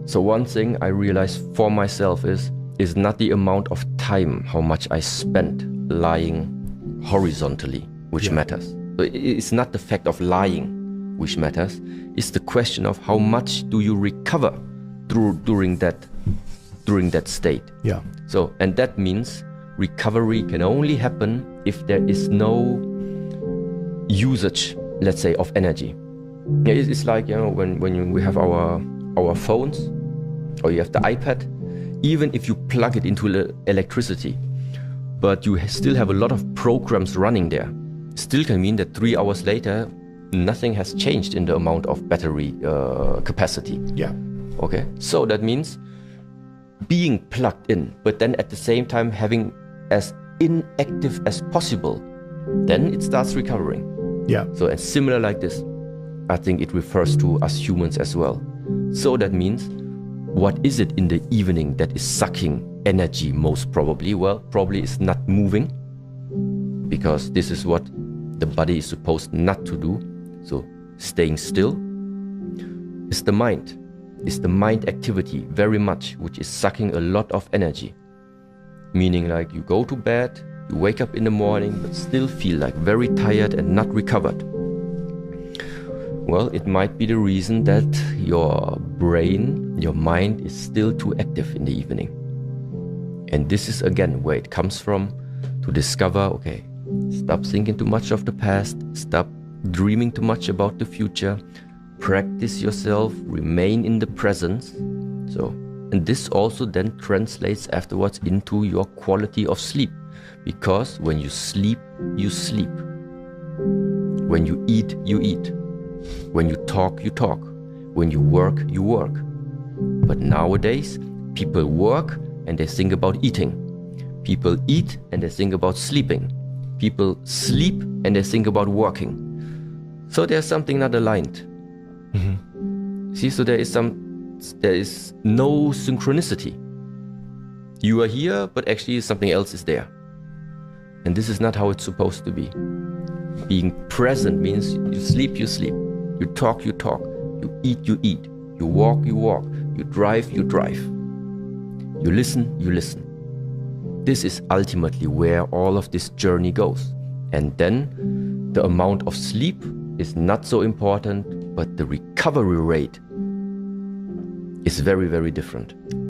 So one thing I realized for myself is not the amount of time, how much I spent lying horizontally, which matters. So it's not the fact of lying which matters. It's the question of how much do you recover during that state. Yeah. So, and that means recovery can only happen if there is no usage, let's say, of energy. It's like, when we have our phones, or you have the iPad, even if you plug it into electricity, but you still have a lot of programs running there, still can mean that 3 hours later, nothing has changed in the amount of battery capacity. Yeah. Okay, so that means being plugged in, but then at the same time having as inactive as possible, then it starts recovering. Yeah. So, and similar like this, I think it refers to us humans as well. So that means, what is it in the evening that is sucking energy most probably? Well, probably it's not moving, because this is what the body is supposed not to do. So staying still is the mind. It's the mind activity very much, which is sucking a lot of energy. Meaning, like, you go to bed, you wake up in the morning, but still feel like very tired and not recovered. Well, it might be the reason that your brain, your mind is still too active in the evening. And this is again where it comes from, to discover, okay, stop thinking too much of the past, stop dreaming too much about the future, practice yourself, remain in the present. So, and this also then translates afterwards into your quality of sleep, because when you sleep, you sleep. When you eat, you eat. When you talk, you talk. When you work, you work. But nowadays, people work and they think about eating. People eat and they think about sleeping. People sleep and they think about working. So there's something not aligned. Mm-hmm. See, so there is no synchronicity. You are here, but actually something else is there. And this is not how it's supposed to be. Being present means you sleep, you sleep. You talk, you talk. You eat, you eat. You walk, you walk. You drive, you drive. You listen, you listen. This is ultimately where all of this journey goes. And then the amount of sleep is not so important, but the recovery rate is very, very different.